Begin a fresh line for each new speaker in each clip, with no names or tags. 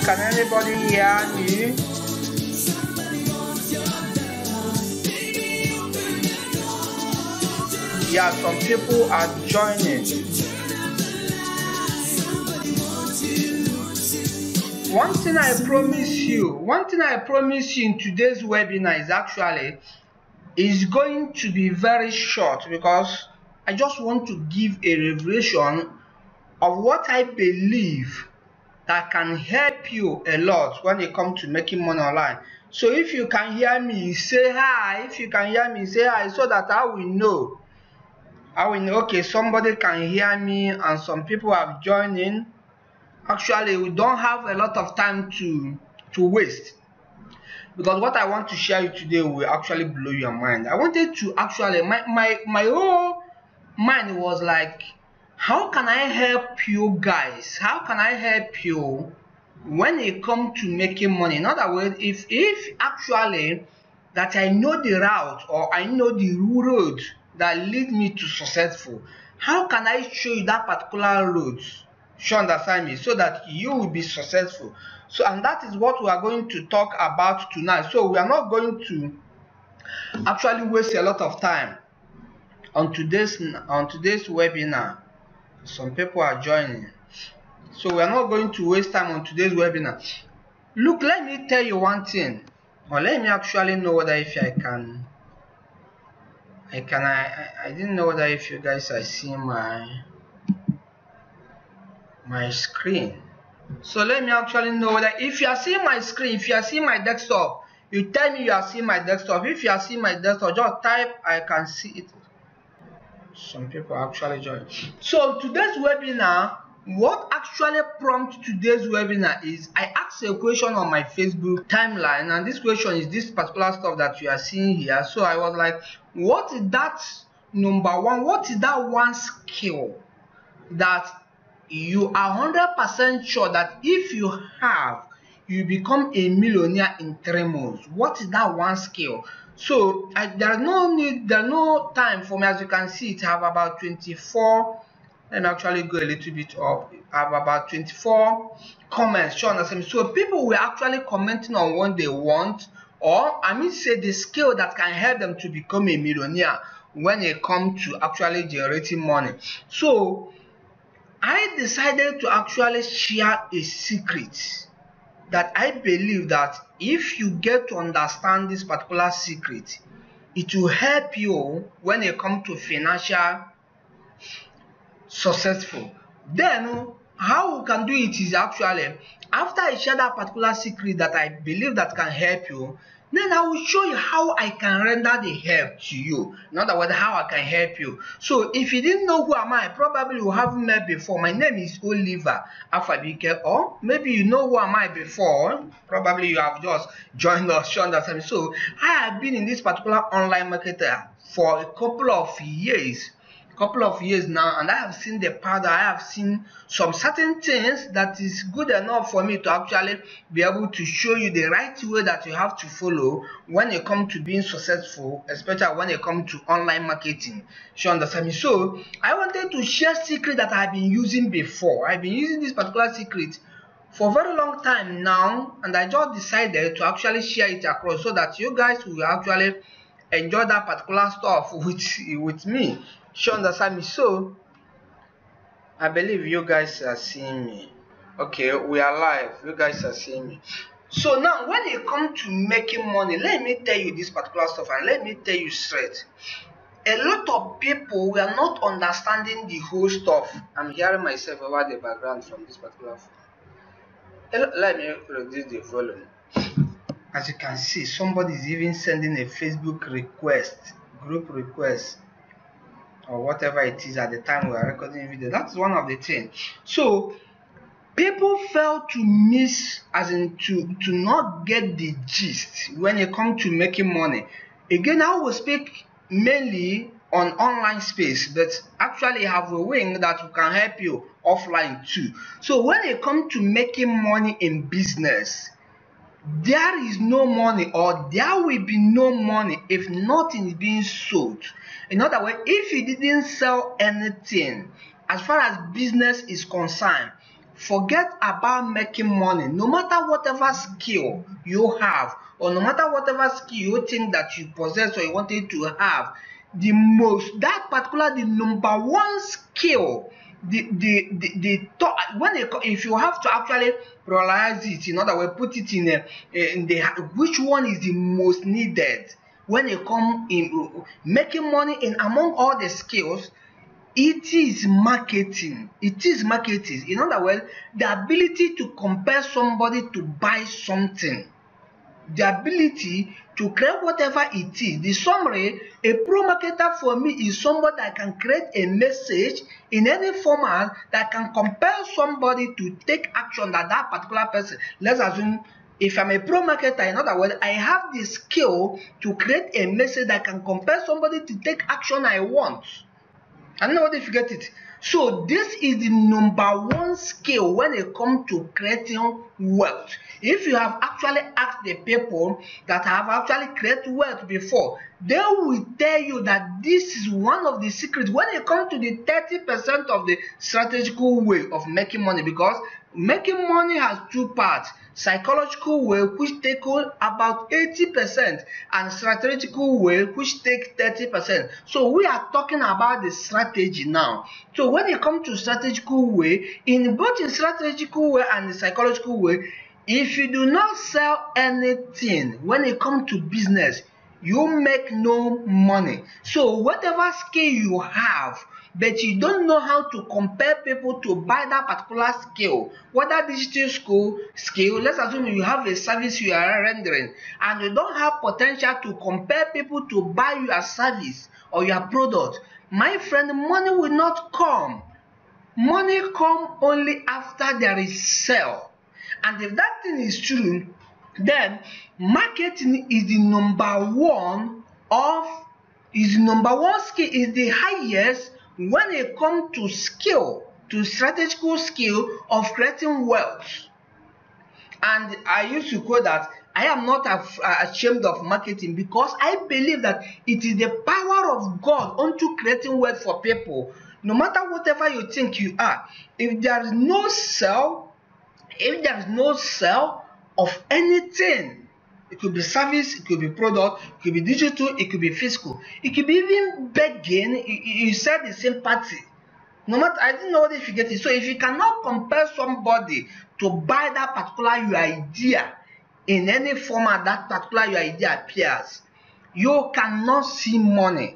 Can anybody hear me? Yeah, some people are joining. One thing I promise you in today's webinar is actually going to be very short, because I just want to give a revelation of what I believe that can help you a lot when it comes to making money online. So if you can hear me, say hi. If you can hear me, say hi, so that I will know. Okay, somebody can hear me and some people have joined in. Actually, we don't have a lot of time to waste, because what I want to share you today will actually blow your mind. I wanted to actually, my whole mind was like, how can I help you guys? How can I help you when it comes to making money? In other words, if actually that I know the route or I know the road that lead me to successful, how can I show you that particular road? You understand me? So that you will be successful. So, and that is what we are going to talk about tonight. So we are not going to actually waste a lot of time on today's webinar. Some people are joining, so we are not going to waste time on today's webinar. Look, let me tell you one thing, or let me actually know whether if I didn't know whether if you guys are seeing my screen. So let me actually know whether if you are seeing my screen, if you are seeing my desktop, you tell me you are seeing my desktop. If you are seeing my desktop, just type I can see it. Some people actually join. So today's webinar, what actually prompted today's webinar is I asked a question on my Facebook timeline, and this question is this particular stuff that you are seeing here. So I was like, what is that number one? What is that one skill that you are 100% sure that if you have, you become a millionaire in 3 months? What is that one skill? So there's no time for me. As you can see, it have about 24. Let me actually go a little bit up. I have about 24 comments. So people were actually commenting on what they want, or I mean say the skill that can help them to become a millionaire when it comes to actually generating money. So I decided to actually share a secret that I believe that if you get to understand this particular secret, it will help you when it comes to financial successful. Then how we can do it is actually, after I share that particular secret that I believe that can help you, then I will show you how I can render the help to you. In other words, how I can help you. So if you didn't know who am I, probably you haven't met before. My name is Oliver Afabike, or maybe you know who am I before. Probably you have just joined us. So I have been in this particular online marketer for a couple of years now, and I have seen the powder. I have seen some certain things that is good enough for me to actually be able to show you the right way that you have to follow when it comes to being successful, especially when it comes to online marketing. You understand me? So I wanted to share secret that I've been using before. I've been using this particular secret for a very long time now, and I just decided to actually share it across so that you guys will actually enjoy that particular stuff with me. You understand me? So I believe you guys are seeing me. Okay, we are live. You guys are seeing me. So now when it comes to making money, let me tell you this particular stuff, and let me tell you straight. A lot of people were not understanding the whole stuff. I'm hearing myself over the background from this particular phone. Let me reduce the volume. As you can see, somebody is even sending a Facebook request, group request, or whatever it is at the time we are recording video. That's one of the things. So people fail to miss, as in to not get the gist when it comes to making money. Again, I will speak mainly on online space, but actually have a wing that can help you offline too. So when it comes to making money in business, there is no money, or there will be no money if nothing is being sold. In other words, if you didn't sell anything, as far as business is concerned, forget about making money. No matter whatever skill you have, or no matter whatever skill you think that you possess or you wanted to have, the number one skill, if you have to actually prioritize it, in other words, put it in the which one is the most needed when it comes in making money, in among all the skills, it is marketing. It is marketing. In other words, the ability to compel somebody to buy something. The ability to create whatever it is. The summary, a pro marketer for me is somebody that can create a message in any format that can compel somebody to take action that particular person. Let's assume if I'm a pro marketer, in other words, I have the skill to create a message that can compel somebody to take action I want. I don't know whether you get it. So this is the number one skill when it comes to creating wealth. If you have actually asked the people that have actually created wealth before, they will tell you that this is one of the secrets when it comes to the 30% of the strategical way of making money, because making money has two parts: psychological way, which take about 80%, and strategical way, which take 30%. So we are talking about the strategy now. So when it comes to strategical way, in both the strategical way and the psychological way, if you do not sell anything when it comes to business, you make no money. So whatever skill you have, but you don't know how to compel people to buy that particular skill, whether digital skill, let's assume you have a service you are rendering and you don't have potential to compel people to buy your service or your product, my friend, money will not come. Money comes only after there is sale. And if that thing is true, then marketing is the number one skill, is the highest when it comes to skill, to strategical skill of creating wealth. And I used to quote that I am not ashamed of marketing, because I believe that it is the power of God unto creating wealth for people. No matter whatever you think you are, if there is no sale of anything, it could be service, it could be product, it could be digital, it could be physical, it could be even begging, you said the same party. No matter, I didn't know if you get it. So if you cannot compel somebody to buy that particular your idea in any format that particular your idea appears, you cannot see money.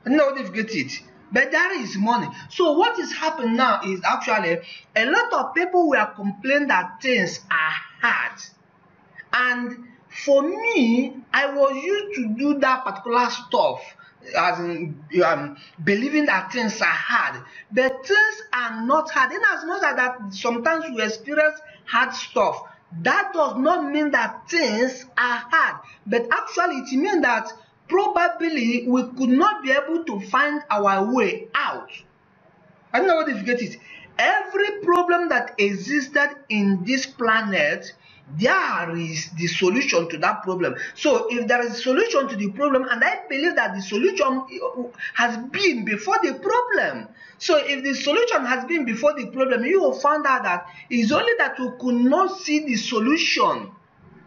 I don't know if you get it. But there is money. So what is happening now is actually a lot of people were complaining that things are hard. And for me, I was used to do that particular stuff, as in believing that things are hard. But things are not hard. In as much as that sometimes we experience hard stuff, that does not mean that things are hard. But actually it means that probably we could not be able to find our way out. I don't know what if you get it. Every problem that existed in this planet, there is the solution to that problem. So if there is a solution to the problem, and I believe that the solution has been before the problem. So if the solution has been before the problem, you will find out that it's only that we could not see the solution.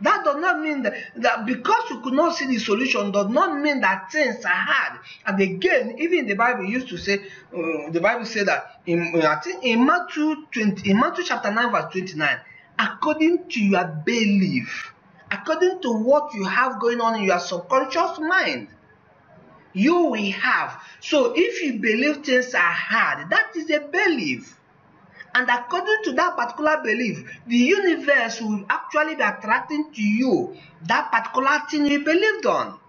That does not mean that because you could not see the solution does not mean that things are hard. And again, even the Bible used to say, the Bible said that in Matthew chapter 9 verse 29, according to your belief, according to what you have going on in your subconscious mind, you will have. So if you believe things are hard, that is a belief. And according to that particular belief, the universe will actually be attracting to you that particular thing you believed on.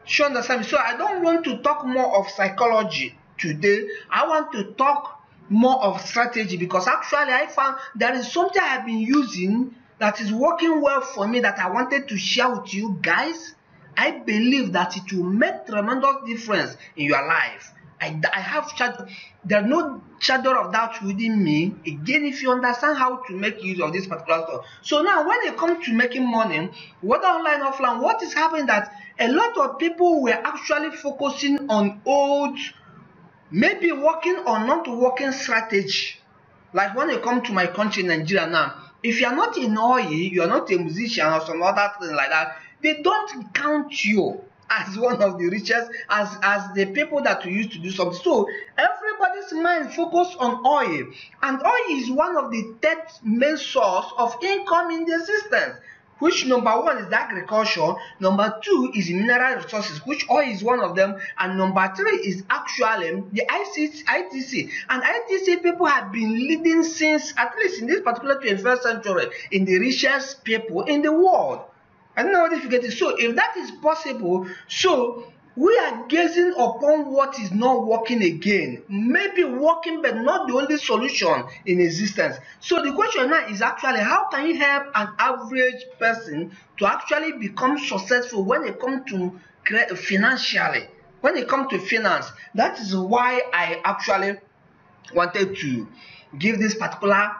You understand me? So I don't want to talk more of psychology today. I want to talk more of strategy, because actually I found there is something I have been using that is working well for me that I wanted to share with you guys. I believe that it will make tremendous difference in your life. I have there's no shadow of doubt within me. Again, if you understand how to make use of this particular stuff. So now when it comes to making money, whether online or offline, what is happening that a lot of people were actually focusing on old, maybe working or not working strategy Like when you come to my country, Nigeria now, if you are not in oil, you are not a musician or some other thing like that, they don't count you as one of the richest, as the people that we used to do something. So everybody's mind focus on oil, and oil is one of the third main source of income in the existence, which number one is agriculture, number two is mineral resources, which oil is one of them, and number three is actually the ITC. And ITC people have been leading since, at least in this particular 21st century, in the richest people in the world. I don't know what if you get it. So if that is possible, so we are gazing upon what is not working again. Maybe working, but not the only solution in existence. So the question now is actually, how can you help an average person to actually become successful when it comes to financially? When it comes to finance, that is why I actually wanted to give this particular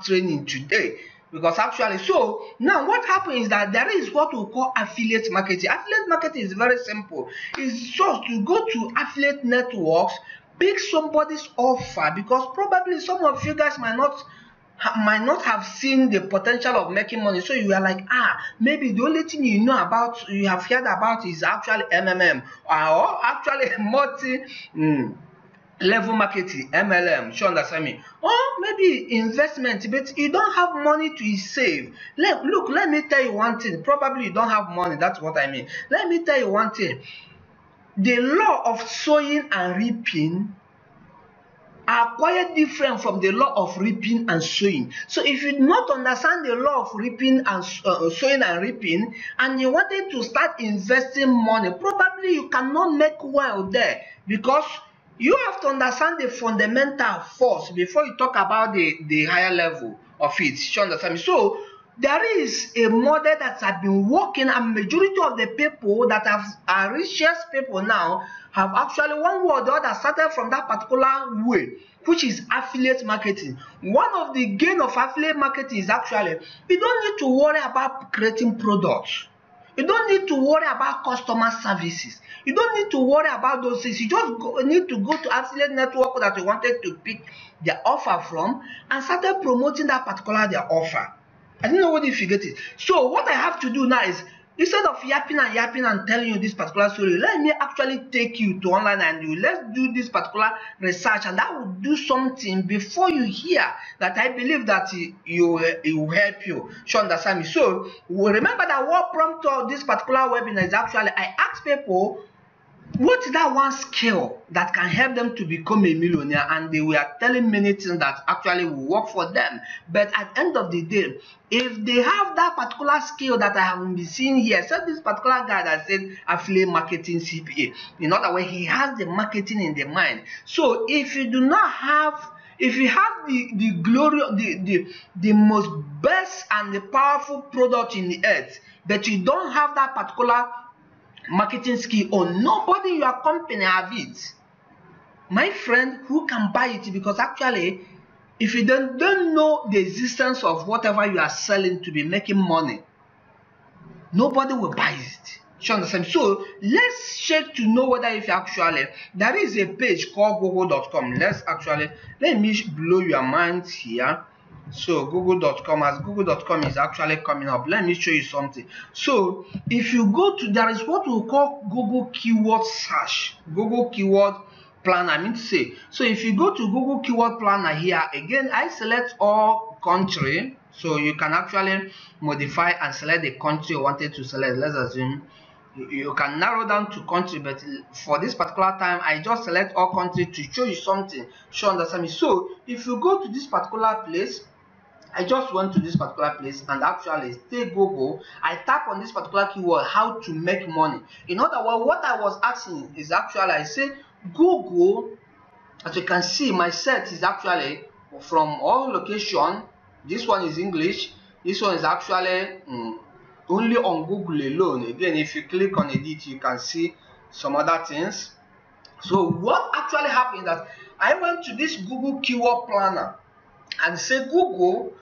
training today. Because actually, so now what happens is that there is what we call affiliate marketing. Affiliate marketing is very simple. It's just to go to affiliate networks, pick somebody's offer, because probably some of you guys might not have seen the potential of making money. So you are like, maybe the only thing you have heard about is actually MMM, or actually level marketing, MLM, you understand me? Or maybe investment, but you don't have money to save. Look, let me tell you one thing. Probably you don't have money, that's what I mean. Let me tell you one thing. The law of sowing and reaping are quite different from the law of reaping and sowing. So if you do not understand the law of reaping and sowing and reaping, and you wanted to start investing money, probably you cannot make well there, because you have to understand the fundamental first before you talk about the higher level of it. You understand me? So there is a model that has been working, and majority of the people that are richest people now have actually one way or the other started from that particular way, which is affiliate marketing. One of the gain of affiliate marketing is actually, you don't need to worry about creating products. You don't need to worry about customer services. You don't need to worry about those things. You just need to go to affiliate network that you wanted to pick their offer from and started promoting that particular their offer. I don't know what if you get it. So what I have to do now is, instead of yapping and telling you this particular story, let me actually take you to online and let's do this particular research, and that will do something before you hear that. I believe that it will help you. You understand me? So remember that what prompted this particular webinar is actually, I asked people, what is that one skill that can help them to become a millionaire? And they were telling many things that actually will work for them. But at the end of the day, if they have that particular skill that I have been seeing here, so this particular guy that said affiliate marketing CPA, in other words, he has the marketing in the mind. So if you do not have, if you have the glory, the most best and the powerful product in the earth, but you don't have that particular marketing skill, or nobody in your company have it, my friend, who can buy it? Because actually, if you don't know the existence of whatever you are selling to be making money, nobody will buy it. You understand? So let's check to know whether if actually there is a page called google.com. Let me blow your mind here. So google.com, as google.com is actually coming up, let me show you something. So if you go to, there is what we call Google keyword search, Google keyword planner, I mean to say. So if you go to Google keyword planner here, again I select all country, so you can actually modify and select the country you wanted to select. Let's assume you can narrow down to country, but for this particular time I just select all country to show you something. You understand me? So if you go to this particular place, I just went to this particular place and actually stay Google. I tap on this particular keyword, how to make money. In other words, what I was asking is actually, I say Google, as you can see, my set is actually from all location. This one is English. This one is actually only on Google alone. Again, if you click on edit, you can see some other things. So what actually happened is that I went to this Google keyword planner and say, Google,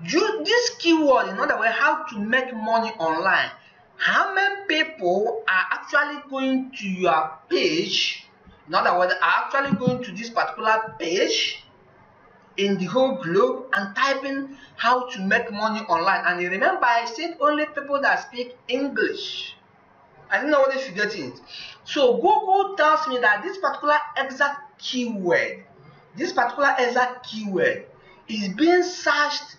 this keyword, in other words, how to make money online. How many people are actually going to your page? In other words, are actually going to this particular page in the whole globe and typing how to make money online. And remember, I said only people that speak English. I don't know whether you get it. So Google tells me that this particular exact keyword is being searched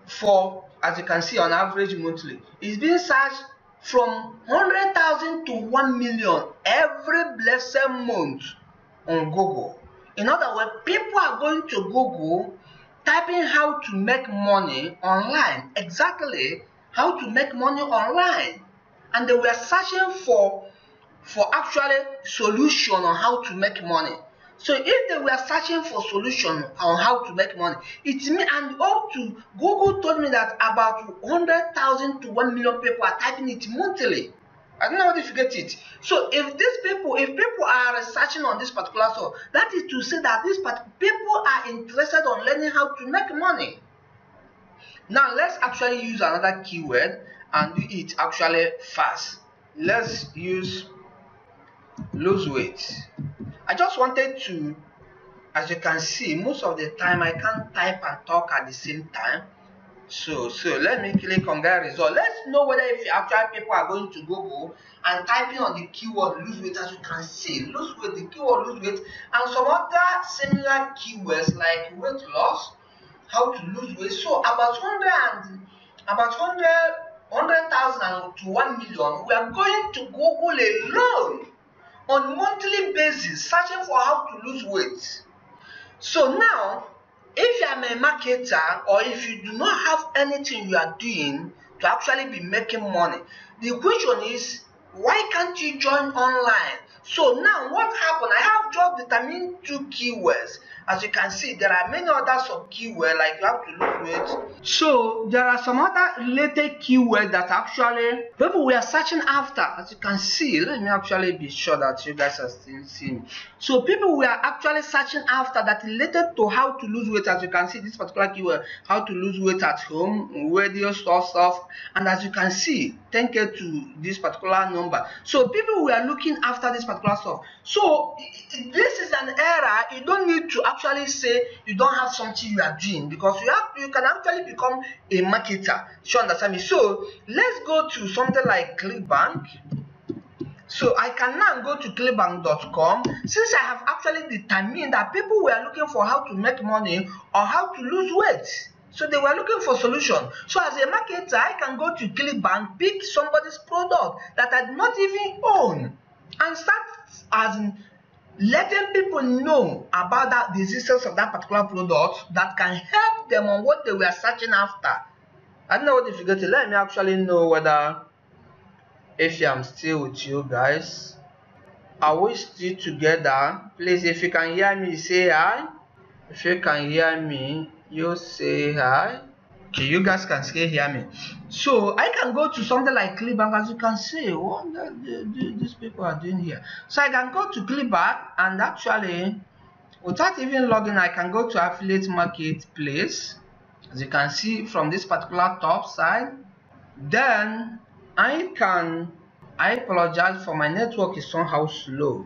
for, as you can see, on average monthly, is being searched from 100,000 to 1 million every blessed month on Google. In other words, people are going to Google typing how to make money online, exactly how to make money online, and they were searching for actually solution on how to make money. So if they were searching for solution on how to make money, it's me, and up to Google told me that about 100,000 to 1 million people are typing it monthly. I don't know how to get it. So if people are researching on this particular stuff, that is to say that people are interested on learning how to make money. Now let's actually use another keyword and do it actually fast. Let's use lose weight. I just wanted to, as you can see, most of the time I can't type and talk at the same time. So let me click on that result. Let's know whether if actually people are going to Google and typing on the keyword lose weight. As you can see, lose weight, the keyword lose weight, and some other similar keywords like weight loss, how to lose weight. So about 100,000 to 1 million, we are going to Google alone on monthly basis searching for how to lose weight. So now, if you are a marketer or if you do not have anything you are doing to actually be making money, the question is, why can't you join online? So now what happened? I have just determined 2 keywords. As you can see, there are many other sub keywords like you have to lose weight. So there are some other related keywords that actually people were searching after. As you can see, let me actually be sure that you guys are still seeing. So people were actually searching after that related to how to lose weight. As you can see, this particular keyword, how to lose weight at home, radio stuff, and as you can see, 10K to this particular number. So people were looking after this particular stuff. So this is an era. You don't need to actually say you don't have something you are doing, because you can actually become a marketer. You understand me? So let's go to something like ClickBank. So I can now go to clickbank.com, since I have actually determined that people were looking for how to make money or how to lose weight. So they were looking for solution. So as a marketer, I can go to ClickBank, pick somebody's product that I did not even own, and start as in letting people know about that the existence of that particular product that can help them on what they were searching after. I don't know what if you get it. Let me actually know whether if I'm still with you guys. Are we still together? Please, if you can hear me, say hi. If you can hear me, you say hi. Okay, you guys can still hear me. So I can go to something like ClickBank. As you can see, what these people are doing here. So I can go to ClickBank, and actually, without even logging, I can go to affiliate marketplace. As you can see from this particular top side. Then I apologize for my network is somehow slow.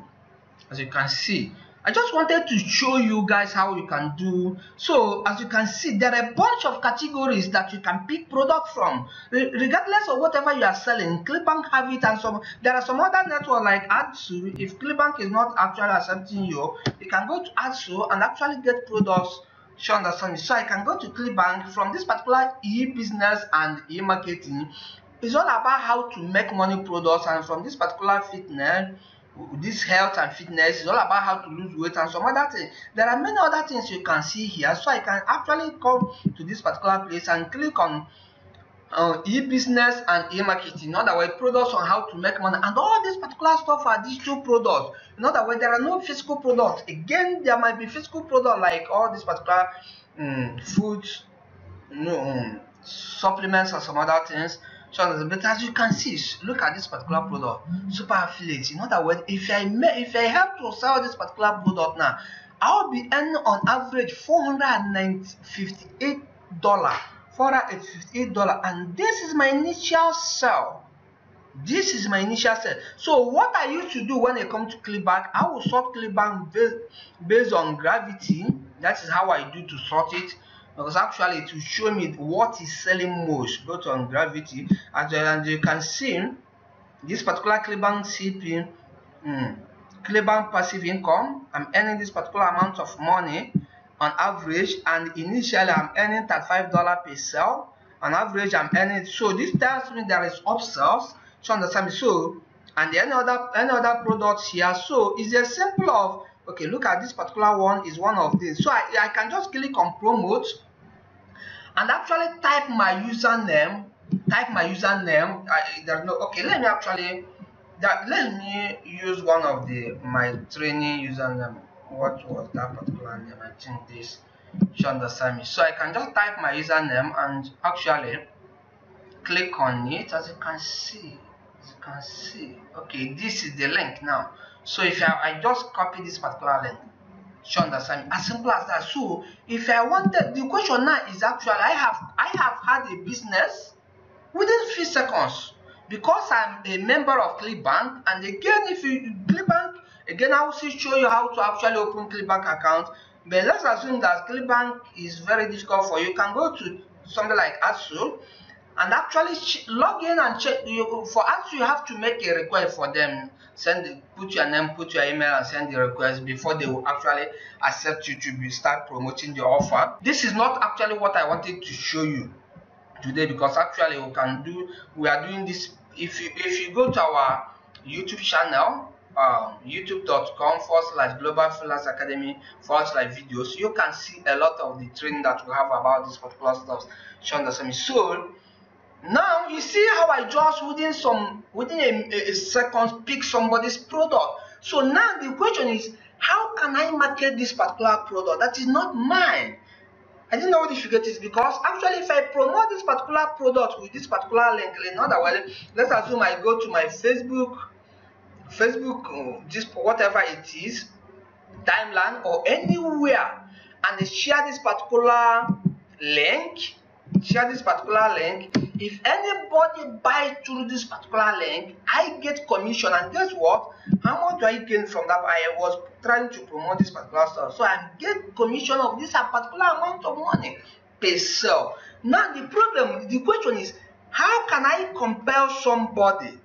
As you can see, I just wanted to show you guys how you can do. So as you can see, there are a bunch of categories that you can pick product from, regardless of whatever you are selling. ClickBank have it, and there are some other networks like Adsu. If ClickBank is not actually accepting you can go to Adsu and actually get products. You understand me? So I can go to ClickBank. From this particular e-business and e-marketing, it's all about how to make money products, and from this particular fitness, this health and fitness, is all about how to lose weight and some other things. There are many other things you can see here. So I can actually come to this particular place and click on e-business and e-marketing. In other words, products on how to make money, and all this particular stuff are digital products. In other words, there are no physical products. Again, there might be physical products like all this particular foods, supplements and some other things. So, but as you can see, look at this particular product, super affiliate. In other words, if I help to sell this particular product now, I'll be earning on average $458, and this is my initial sell. This is my initial set. So what I used to do when it comes to ClickBank, I will sort ClickBank based on gravity. That is how I do to sort it, because actually it will show me what is selling most based on gravity. And you can see this particular ClickBank CP, ClickBank passive income. I'm earning this particular amount of money on average, and initially I'm earning $35 per sale. On average, I'm earning. So this tells me there is upsells. So understand me. So, and any other products here. So it's a simple of, okay, look at this particular one is one of these. So I can just click on promote and actually type my username. There's no, okay, let me use one of my training username. What was that particular name? I think this. You understand me. So I can just type my username and actually click on it. As you can see, okay, this is the link now. So if I just copy this particular link, you understand me, as simple as that. So if I wanted, the question now is actually I have had a business within few seconds, because I'm a member of ClickBank. And again, if you ClickBank, again, I will show you how to actually open ClickBank account. But let's assume that ClickBank is very difficult for you. You can go to something like ASU and actually log in and check. For ASU, you have to make a request for them. Put your name, put your email, and send the request before they will actually accept you to start promoting the offer. This is not actually what I wanted to show you today, because actually we are doing this. If you go to our YouTube channel, youtube.com/Global Freelance Academy/videos, you can see a lot of the training that we have about this particular stuff. So now you see how I just within a second pick somebody's product. So now the question is, how can I market this particular product that is not mine? I didn't know if you get it, because actually if I promote this particular product with this particular link, in other words, let's assume I go to my Facebook, just whatever it is, timeline or anywhere, and share this particular link. If anybody buys through this particular link, I get commission. And guess what? How much do I gain from that? I was trying to promote this particular stuff, so I get commission of this particular amount of money per sale. Now the question is, how can I compel somebody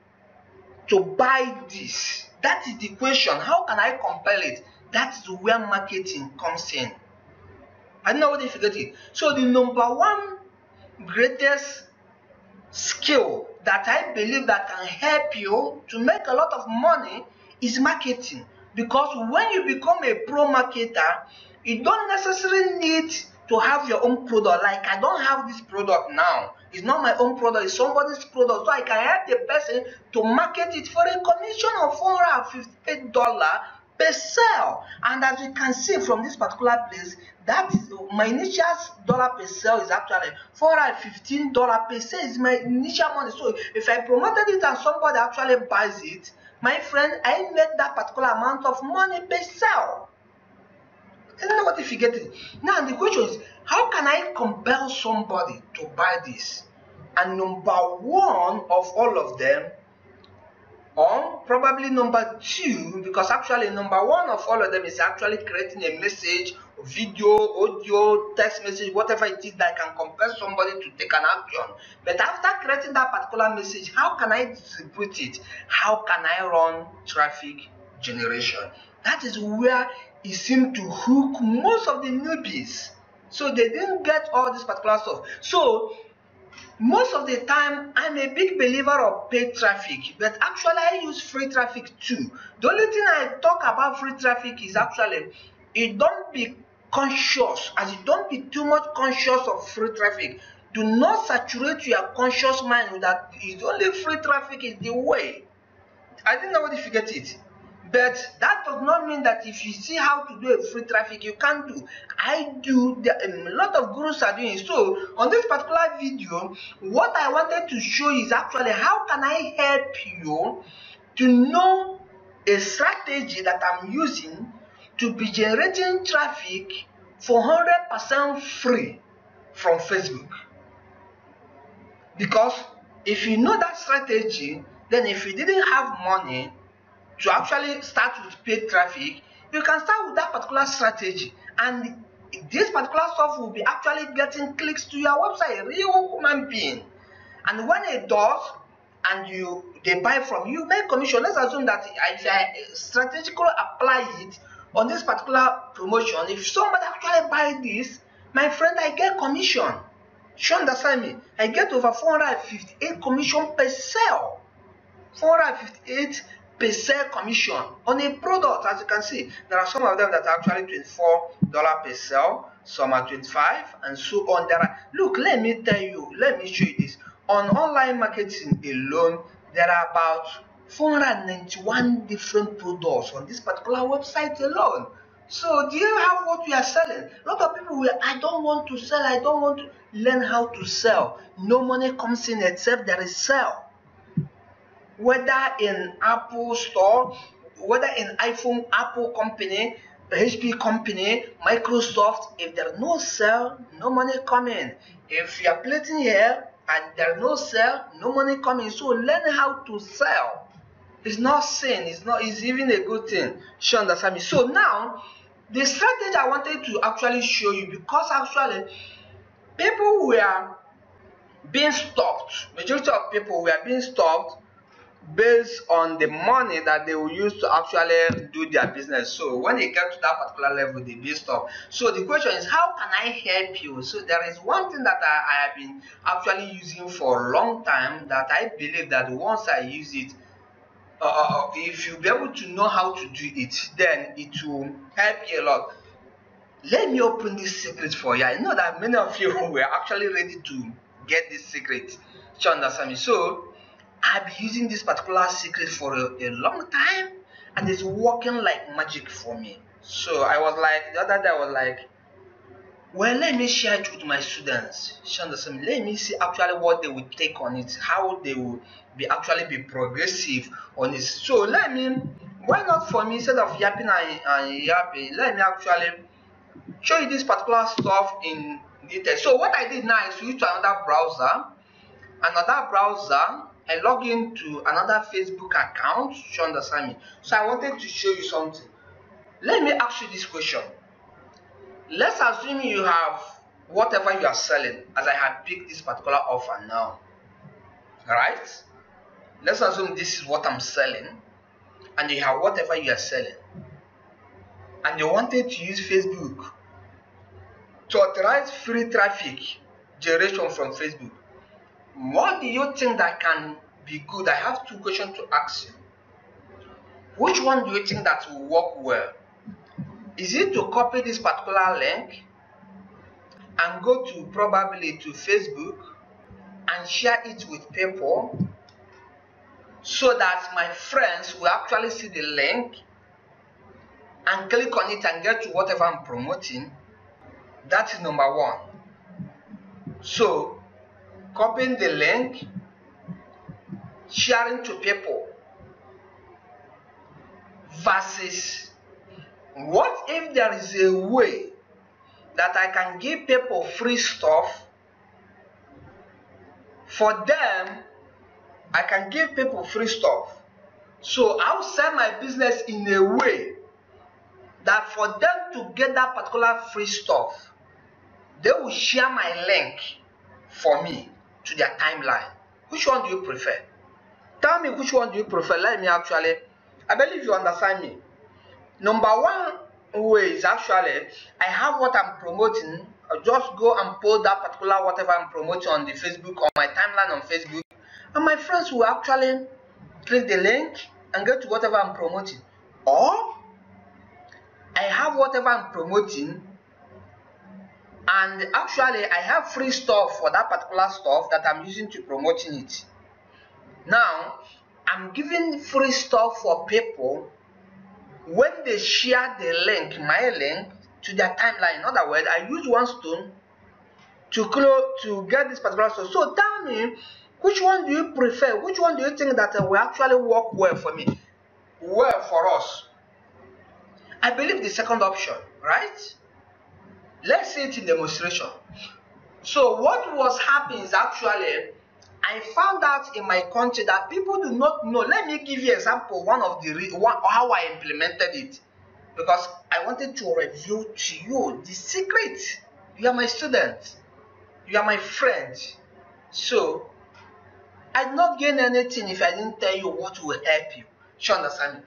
to buy this? That is the question. How can I compel it? That is where marketing comes in. I don't know what if you get it. So the number one greatest skill that I believe that can help you to make a lot of money is marketing. Because when you become a pro marketer, you don't necessarily need to have your own product. Like, I don't have this product now. It's not my own product, it's somebody's product. So I can help the person to market it for a commission of $458 per sale. And as you can see from this particular place, that is my initial dollar per sale is actually $415 per sale is my initial money. So if I promoted it and somebody actually buys it, my friend, I make that particular amount of money per sale. I don't know what if you get it. Now the question is, how can I compel somebody to buy this? And number one of all of them, or probably number two, because actually number one of all of them is actually creating a message, video, audio, text message, whatever it is that can compel somebody to take an action. But after creating that particular message, how can I distribute it? How can I run traffic generation? That is where it seemed to hook most of the newbies. So they didn't get all this particular stuff. So most of the time, I'm a big believer of paid traffic, but actually I use free traffic too. The only thing I talk about free traffic is actually, it don't be conscious, as you don't be too much conscious of free traffic. Do not saturate your conscious mind that it's only free traffic is the way. I didn't know if you get it. But that does not mean that if you see how to do a free traffic, you can't do. I do. A lot of gurus are doing it. So on this particular video, what I wanted to show is actually how can I help you to know a strategy that I'm using to be generating traffic for 100% free from Facebook. Because if you know that strategy, Then if you didn't have money to actually start with paid traffic, you can start with that particular strategy, and this particular stuff will be actually getting clicks to your website, a real human being. And when it does, and they buy from you, make commission. Let's assume that if I strategically apply it on this particular promotion, if somebody actually buy this, my friend, I get commission. You understand me? I get over 458 commission per sale. 458 per sale commission on a product. As you can see, there are some of them that are actually $24 per sale, some are 25, and so on. Look, let me tell you, let me show you this. On online marketing alone, there are about 491 different products on this particular website alone. So do you have what we are selling? A lot of people will, I don't want to sell, I don't want to learn how to sell. No money comes in except there is sell. Whether in Apple store, whether in iPhone, Apple company, HP company, Microsoft, if there's no sale, no money coming. If you are plating here and there's no sale, no money coming. So learn how to sell. It's not sin, it's even a good thing. You understand me? So now, the strategy I wanted to actually show you, because actually people were being stopped. Majority of people were being stopped based on the money that they will use to actually do their business. So when they get to that particular level, they be stopped. So the question is, how can I help you? So there is one thing that I have been actually using for a long time, that I believe that once I use it, if you'll be able to know how to do it, then it will help you a lot. Let me open this secret for you. I know that many of you were actually ready to get this secret. You understand me? So I've been using this particular secret for a long time, and it's working like magic for me. So I was like, the other day I was like, well, let me share it with my students. You understand me? Let me see actually what they will take on it, how they will actually be progressive on it. So why not for me, instead of yapping and yapping, let me actually show you this particular stuff in detail. So what I did now is switch to another browser. I log into another Facebook account. You understand me? So I wanted to show you something. Let me ask you this question. Let's assume you have whatever you are selling, as I have picked this particular offer now. Right? Let's assume this is what I'm selling, and you have whatever you are selling, and you wanted to use Facebook to authorize free traffic generation from Facebook. What do you think that can be good? I have two questions to ask you. Which one do you think that will work well? Is it to copy this particular link and go to probably to Facebook and share it with people so that my friends will actually see the link and click on it and get to whatever I'm promoting? That is number one. So copying the link, sharing to people, versus what if there is a way that I can give people free stuff? For them, I can give people free stuff. So I'll sell my business in a way that for them to get that particular free stuff, they will share my link for me to their timeline. Which one do you prefer? Tell me which one do you prefer. Let me actually, I believe you understand me. Number one way is actually, I have what I'm promoting. I'll just go and pull that particular whatever I'm promoting on the Facebook, on my timeline on Facebook, and my friends will actually click the link and get to whatever I'm promoting. Or I have whatever I'm promoting, and actually I have free stuff for that particular stuff that I'm using to promoting it. Now I'm giving free stuff for people when they share the link, my link, to their timeline. In other words, I use one stone to get this particular stuff. So tell me, which one do you prefer? Which one do you think that will actually work well for me, well for us? I believe the second option, right? Let's see it in demonstration. So what was happening is actually, I found out in my country that people do not know. Let me give you an example, how I implemented it, because I wanted to reveal to you the secret. You are my student, you are my friend, so I did not gain anything if I didn't tell you what will help you. You understand me?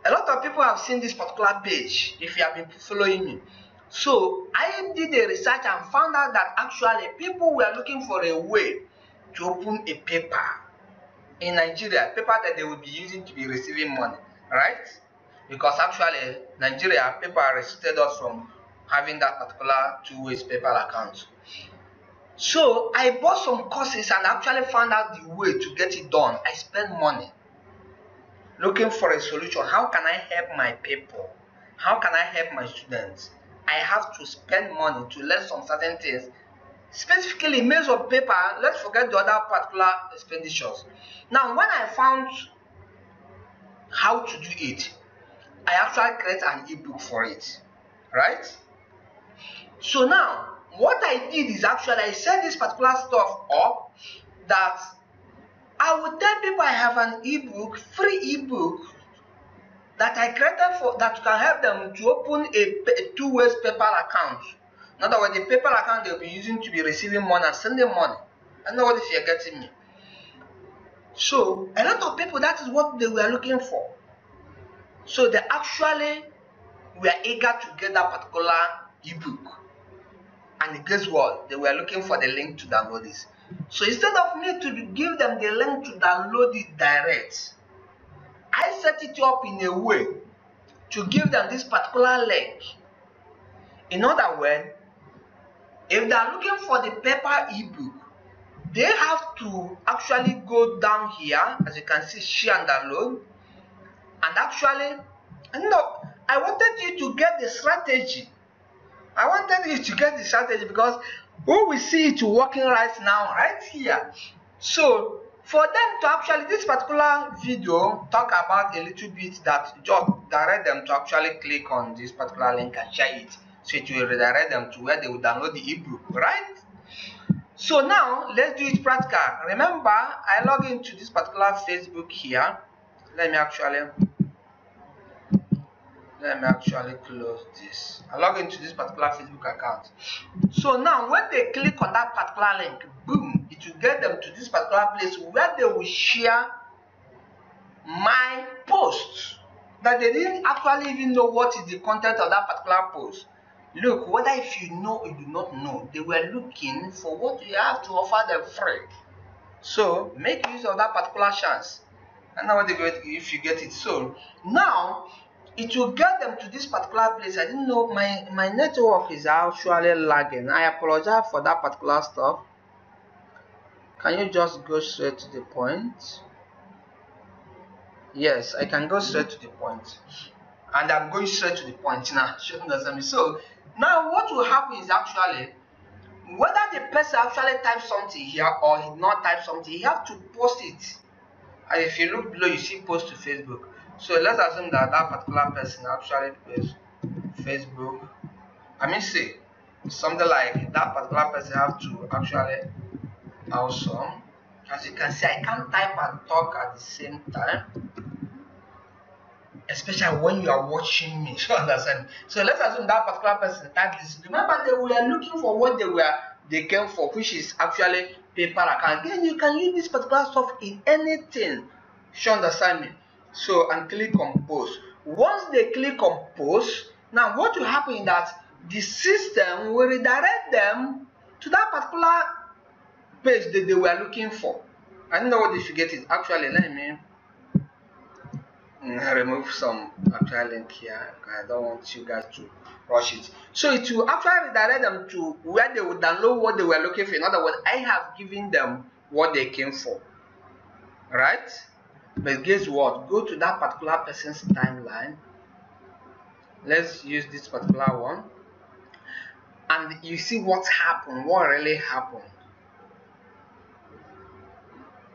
A lot of people have seen this particular page if you have been following me. So I did a research and found out that actually people were looking for a way to open a paper in Nigeria, paper that they will be using to be receiving money, right? Because actually Nigeria paper restricted us from having that particular two-way PayPal account. So I bought some courses and actually found out the way to get it done. I spent money looking for a solution. How can I help my people? How can I help my students? I have to spend money to learn some certain things. Specifically, means of paper, let's forget the other particular expenditures. Now, when I found how to do it, I actually create an ebook for it, right? So now, what I did is actually I set this particular stuff up that I would tell people I have an ebook, free ebook that I created for that can help them to open a two-way PayPal account. In other words, the PayPal account they'll be using to be receiving money and sending money. I know what if you're getting me. So a lot of people, that is what they were looking for. So they actually were eager to get that particular ebook. And guess what? They were looking for the link to download this. So instead of me to give them the link to download it direct, I set it up in a way to give them this particular link. In other words, if they are looking for the paper ebook, they have to actually go down here, as you can see, share and download. And actually, I wanted you to get the strategy. I wanted you to get the strategy because we will see it working right now, right here. So for them to actually, this particular video talk about a little bit that just direct them to actually click on this particular link and share it. So it will redirect them to where they will download the ebook, right? So now let's do it practical. Remember, I log into this particular Facebook here. Let me actually close this. I log into this particular Facebook account. So now when they click on that particular link, boom, it will get them to this particular place where they will share my post that they didn't actually even know what is the content of that particular post. Look, whether if you know or you do not know, they were looking for what you have to offer them free. So make use of that particular chance. I know what they get if you get it. So now it will get them to this particular place. I didn't know my network is actually lagging. I apologize for that particular stuff. Can you just go straight to the point? Yes, I can go straight to the point. And I'm going straight to the point now. So now what will happen is actually, whether the person actually types something here or he not type something, he have to post it. And if you look below, you see post to Facebook. So let's assume that that particular person actually posts Facebook. Say something like that particular person have to actually also, as you can see, I can't type and talk at the same time, especially when you are watching me. You understand? So let's assume that particular person typed this. Remember, they were looking for what they came for, which is actually PayPal account. Then you can use this particular stuff in anything. You understand me? So, and click on post. Once they click on post, now what will happen is that the system will redirect them to that particular page that they were looking for. I don't know what they should get it. Actually, let me remove some actual link here. I don't want you guys to rush it. So it will actually redirect them to where they will download what they were looking for. In other words, I have given them what they came for, right? But guess what? Go to that particular person's timeline. Let's use this particular one, and you see what happened, what really happened.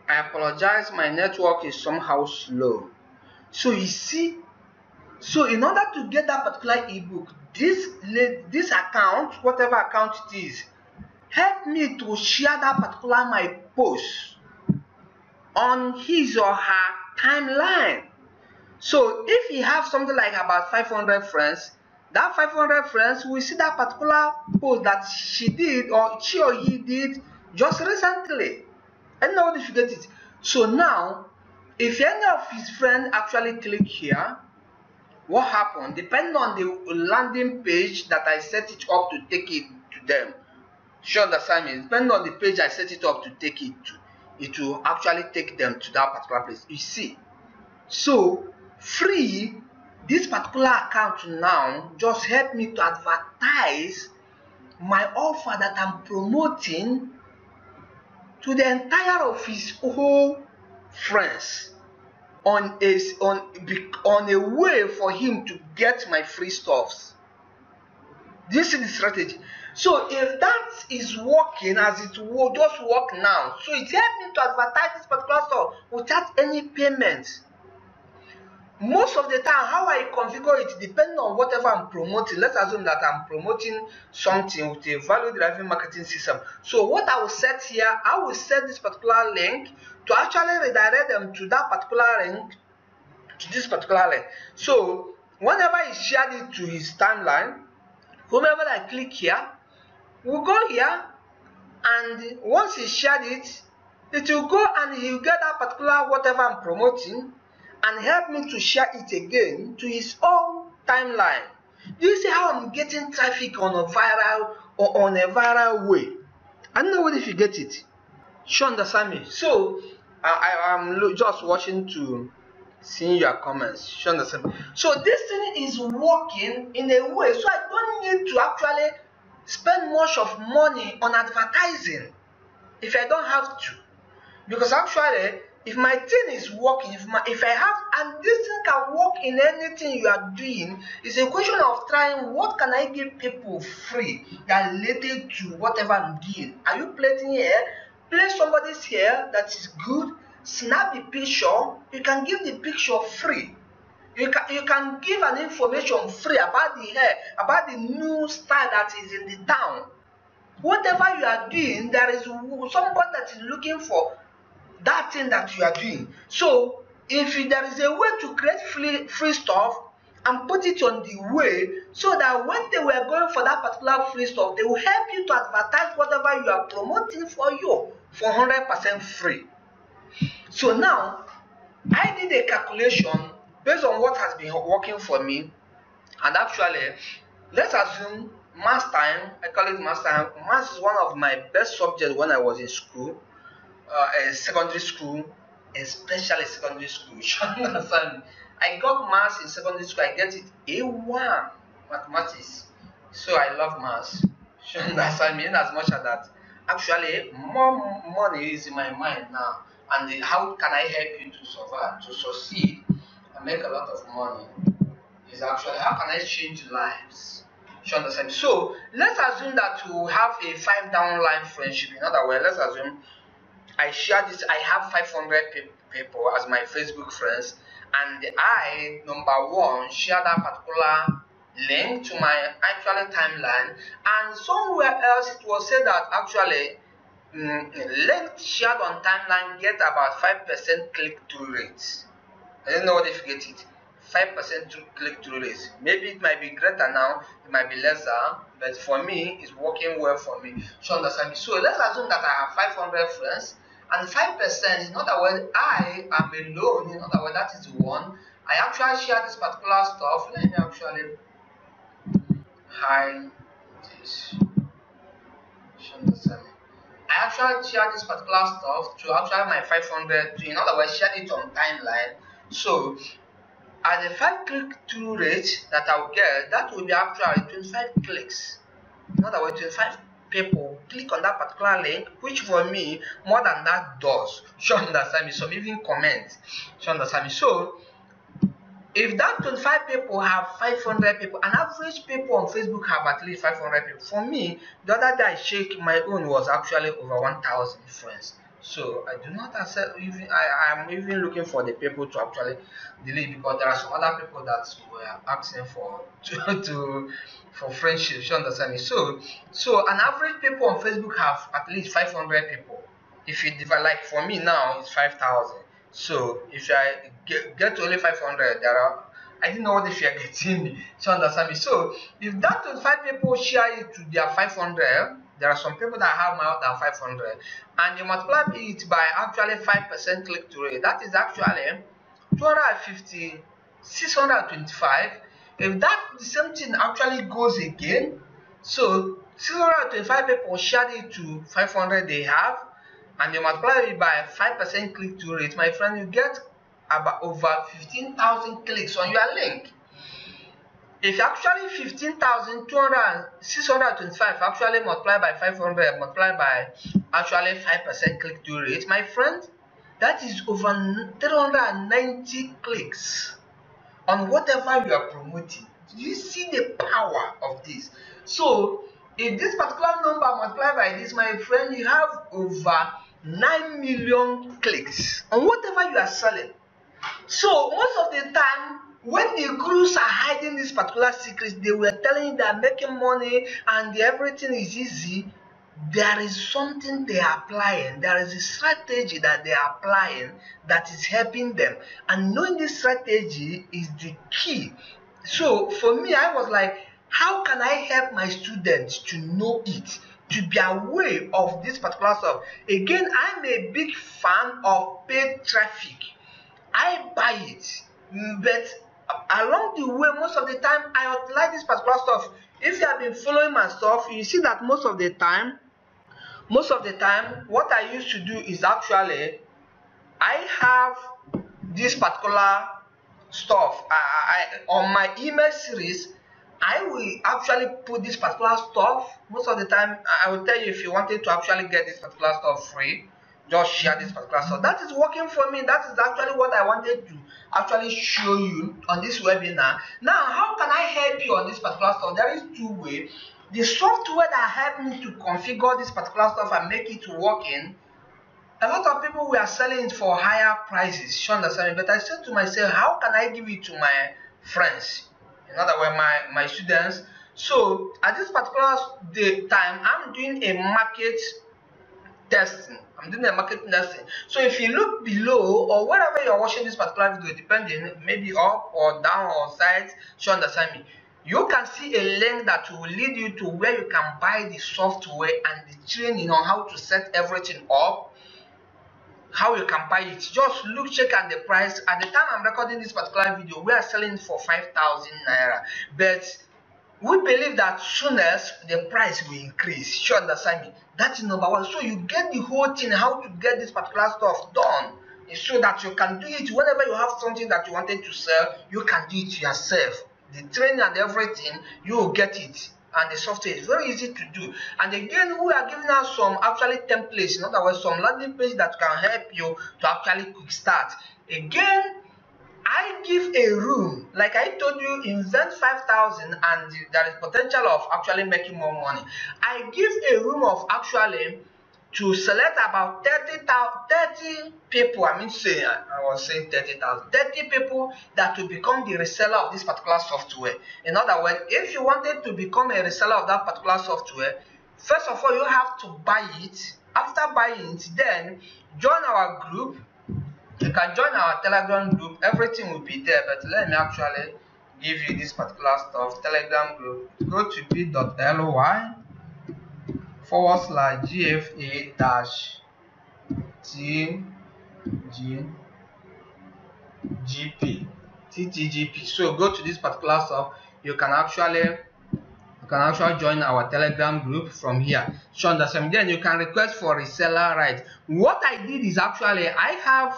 I apologize, my network is somehow slow. So you see, so in order to get that particular ebook, this account, whatever account it is, help me to share that particular my post on his or her timeline. So if you have something like about 500 friends, that 500 friends will see that particular post that she did or she or he did just recently. And now if you get it. So now, if any of his friends actually click here, what happened? Depending on the landing page that I set it up to take it to them. You understand me? Depending on the page I set it up to take it to, it will actually take them to that particular place. You see? So free, this particular account now just help me to advertise my offer that I'm promoting to the entire of his whole friends on a way for him to get my free stuffs. This is the strategy. So if that is working as it will just work now, so it helped me to advertise this particular stuff without any payment. Most of the time, how I configure it depending on whatever I'm promoting. Let's assume that I'm promoting something with a value-driven marketing system. So what I will set here, I will set this particular link to actually redirect them to that particular link, to this particular link. So whenever he shared it to his timeline, whomever I click here, will go here, and once he shared it, it will go and he will get that particular whatever I'm promoting and help me to share it again to his own timeline. Do you see how I'm getting traffic on a viral way? I don't know if you get it. You understand me? So I'm just watching to see your comments. You understand me? So this thing is working in a way, so I don't need to actually spend much of money on advertising if I don't have to, because actually, if my thing is working, if I have, and this thing can work in anything you are doing, it's a question of trying what can I give people free that related to whatever I'm doing. Are you plating here? Place somebody's hair that is good, snap the picture, you can give the picture free. You can give an information free about the hair, about the new style that is in the town. Whatever you are doing, there is somebody that is looking for that thing that you are doing. So if there is a way to create free stuff and put it on the way, so that when they were going for that particular free stuff, they will help you to advertise whatever you are promoting for you for 100% free. So now I did a calculation based on what has been working for me, and actually let's assume math time. I call it math time. Math is one of my best subjects when I was in school. Secondary school, especially secondary school. You understand? I got maths in secondary school. I get it A1 mathematics. So I love maths. You understand me? In as much as that, actually, more money is in my mind now. And how can I help you to survive, to succeed, and make a lot of money? Is actually how can I change lives? You understand? So let's assume that you have a 5 downline friendship. In other words, let's assume I share this. I have 500 people as my Facebook friends, and I, number one, share that particular link to my actual timeline, and somewhere else it was said that actually link shared on timeline get about 5% click-through rates. I don't know if you get it. 5% click-through rates. Maybe it might be greater now, it might be lesser, but for me, it's working well for me. So understand me. So let's assume that I have 500 friends, and 5% in other words, I am alone. In other words, that is one. I actually share this particular stuff. Let me actually hide this. So understand me. I actually share this particular stuff to actually my 500. In other words, share it on timeline. So at the 5 click-through rate that I'll get, that will be actually 25 clicks. In other words, 25 people click on that particular link, which for me, more than that does. You understand me? Some even comment. You understand me? So, if that 25 people have 500 people, an average people on Facebook have at least 500 people. For me, the other day I checked, my own was actually over 1,000 friends. So I do not accept even. I am even looking for the people to actually delete, because there are some other people that were asking for for friendship. You understand me? So an average people on Facebook have at least 500 people. If you divide, like for me now, it's 5,000. So if I get only 500, there are, I didn't know what if you are getting me. So understand me? So if that 25 people share it to their 500, there are some people that have more than 500, and you multiply it by actually 5% click-through rate. That is actually 250, 625. If that the same thing actually goes again, so 625 people shared it to 500 they have, and you multiply it by 5% click-through rate, my friend, you get about over 15,000 clicks on your link. If actually 15,625 actually multiplied by 500 multiplied by actually 5% click-through rate, my friend, that is over 390 clicks on whatever you are promoting. Do you see the power of this? So if this particular number multiplied by this, my friend, you have over 9 million clicks on whatever you are selling. So most of the time, when the gurus are hiding this particular secret, they were telling you that making money and everything is easy. There is something they are applying. There is a strategy that they are applying that is helping them. And knowing this strategy is the key. So for me, I was like, how can I help my students to know it, to be aware of this particular stuff? Again, I'm a big fan of paid traffic. I buy it, but along the way, most of the time, I like this particular stuff. If you have been following my stuff, you see that most of the time, what I used to do is actually, I have this particular stuff. On my email series, I will actually put this particular stuff. Most of the time, I will tell you, if you wanted to actually get this particular stuff free, just share this particular stuff. That is working for me. That is actually what I wanted to actually show you on this webinar. Now, how can I help you on this particular stuff? There is two ways. The software that helped me to configure this particular stuff and make it working, a lot of people were selling it for higher prices. You understand me? But I said to myself, how can I give it to my friends? In other words, my students. So at this particular time, I'm doing a market testing. So if you look below or wherever you're watching this particular video, depending, maybe up or down or side, you understand me, you can see a link that will lead you to where you can buy the software and the training on how to set everything up, how you can buy it. Just look, check at the price. At the time I'm recording this particular video, we are selling for 5,000 naira, but we believe that soonest the price will increase. You understand me? That is number one. So you get the whole thing, how to get this particular stuff done, so that you can do it whenever you have something that you wanted to sell, you can do it yourself. The training and everything, you will get it. And the software is very easy to do. And again, we are giving out some actually templates, in other words, some landing page that can help you to actually quick start. Again, I give a room, like I told you, invest 5,000 and there is potential of actually making more money. I give a room of actually to select about 30 people. I was saying 30,000. 30 people that will become the reseller of this particular software. In other words, if you wanted to become a reseller of that particular software, first of all, you have to buy it. After buying it, then join our group. You can join our Telegram group. Everything will be there, but let me actually give you this particular stuff. Telegram group. Go to bit.ly/GFA-TTGP. So go to this particular stuff. You can actually join our Telegram group from here. So understand. Then you can request for reseller rights. What I did is actually I have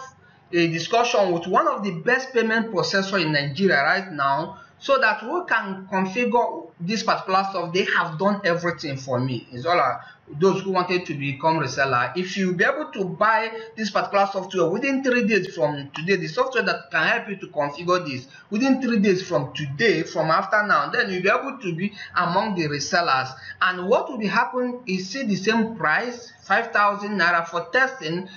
a discussion with one of the best payment processor in Nigeria right now, so that we can configure this particular stuff. They have done everything for me. It's all those who wanted to become reseller. If you be able to buy this particular software within 3 days from today, the software that can help you to configure this within 3 days from today, from after now, then you'll be able to be among the resellers. And what will be happen is, see the same price, 5,000 naira for testing.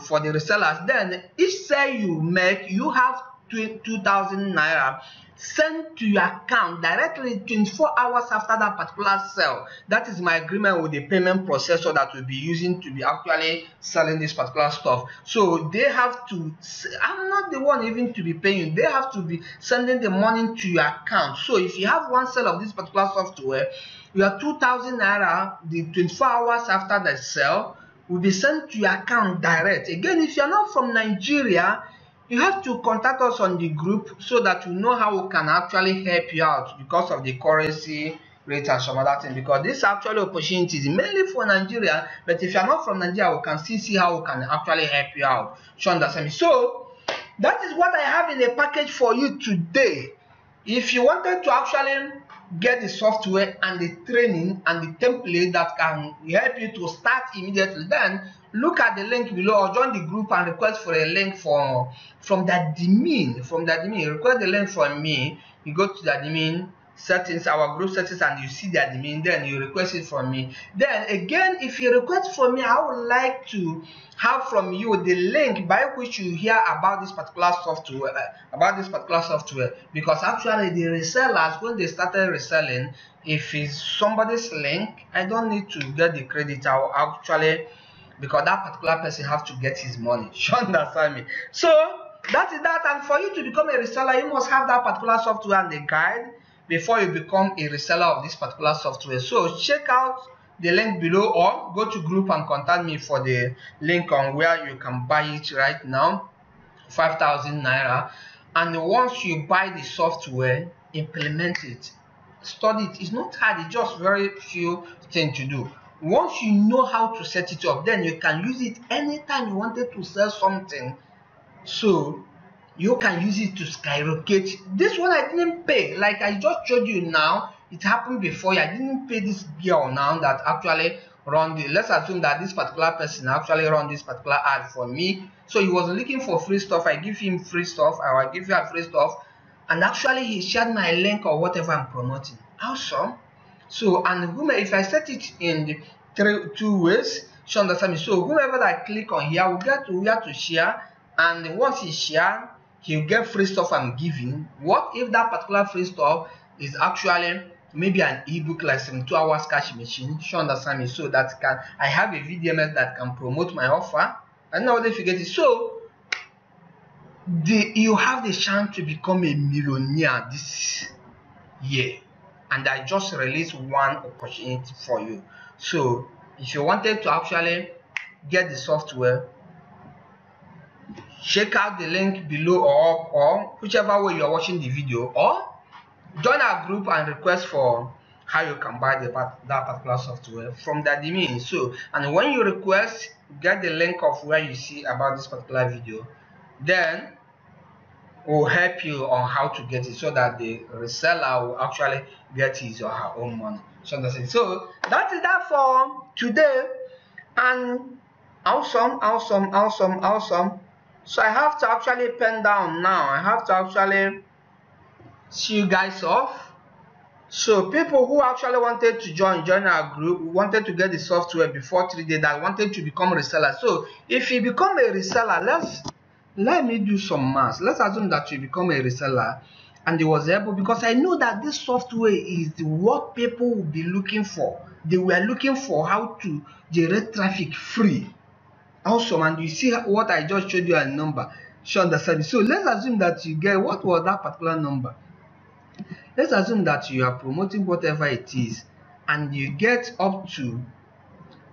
For the resellers, then each sale you make, you have 2,000 naira sent to your account directly 24 hours after that particular sale. That is my agreement with the payment processor that will be using to be actually selling this particular stuff. So they have to, I'm not the one even to be paying you, they have to be sending the money to your account. So if you have one sale of this particular software, your 2,000 naira, the 24 hours after the sale, will be sent to your account direct. Again, if you're not from Nigeria, you have to contact us on the group so that we know how we can actually help you out because of the currency rate and some other things. Because this actually opportunity is mainly for Nigeria, but if you're not from Nigeria, we can still see how we can actually help you out. You understand me? So that is what I have in a package for you today. If you wanted to actually get the software and the training and the template that can help you to start immediately, then look at the link below or join the group and request for a link from the admin. Request the link from me. You go to the admin settings, our group settings, and you see the admin, then you request it from me. Then again, if you request from me, I would like to have from you the link by which you hear about this particular software, because actually the resellers, when they started reselling, if it's somebody's link, I don't need to get the credit. I'll actually, because that particular person have to get his money. You understand me? So that is that. And for you to become a reseller, you must have that particular software and the guide before you become a reseller of this particular software. So check out the link below or go to group and contact me for the link on where you can buy it right now, 5,000 naira. And once you buy the software, implement it, study it. It's not hard, it's just very few things to do. Once you know how to set it up, then you can use it anytime you wanted to sell something. So you can use it to skyrocket. This one I didn't pay, like I just showed you now. It happened before. I didn't pay this girl now that actually run the, let's assume that this particular person actually run this particular ad for me. So he was looking for free stuff. I give him free stuff, or I give you a free stuff, and actually he shared my link or whatever I'm promoting. Awesome. So, and if I set it in the two ways, you understand me? So whoever that I click on here will get to where to share, and once he share, he'll get free stuff I'm giving. What if that particular free stuff is actually maybe an ebook like 72 hours cash machine? You understand me? So that I have a VDMS that can promote my offer. I know if you get it. So you have the chance to become a millionaire this year. And I just released one opportunity for you. So if you wanted to actually get the software, check out the link below or whichever way you're watching the video, or join our group and request for how you can buy that particular software from the admin. So, and when you request, get the link of where you see about this particular video, then we'll help you on how to get it so that the reseller will actually get his or her own money. So that is that for today. And awesome. So I have to actually pen down now. I have to actually see you guys off. So people who actually wanted to join our group, wanted to get the software before 3 days, that wanted to become a reseller. So if you become a reseller, let me do some math. Let's assume that you become a reseller and it was able, because I know that this software is what people will be looking for. They were looking for how to generate traffic free. Awesome. And you see what I just showed you a number. So understand. So let's assume that you get, what was that particular number? Let's assume that you are promoting whatever it is and you get up to,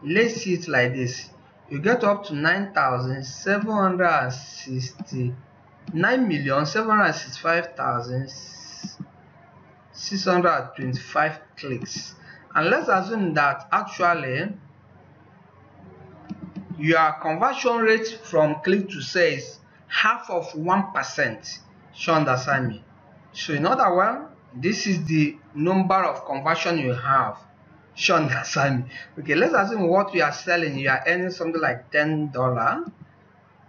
let's see it like this, you get up to 9,765,625 clicks. And let's assume that actually your conversion rate from click to sale is half of 1%. You understand me? So in other words, this is the number of conversion you have. You understand me? Okay, let's assume what we are selling, you are earning something like $10.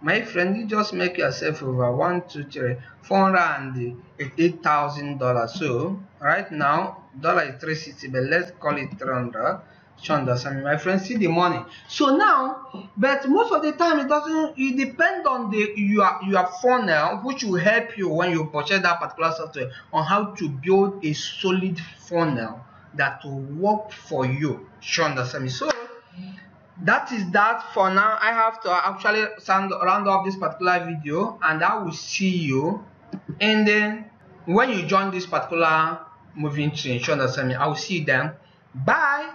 My friend, you just make yourself over $408,000. So right now dollar is 360, but let's call it 300. You understand me, my friend? See the money. So now, but most of the time it depends on your funnel, which will help you when you purchase that particular software, on how to build a solid funnel that will work for you. You understand me? So that is that for now. I have to actually round up this particular video, and I will see you and then when you join this particular moving train. You understand me? I will see you then. Bye.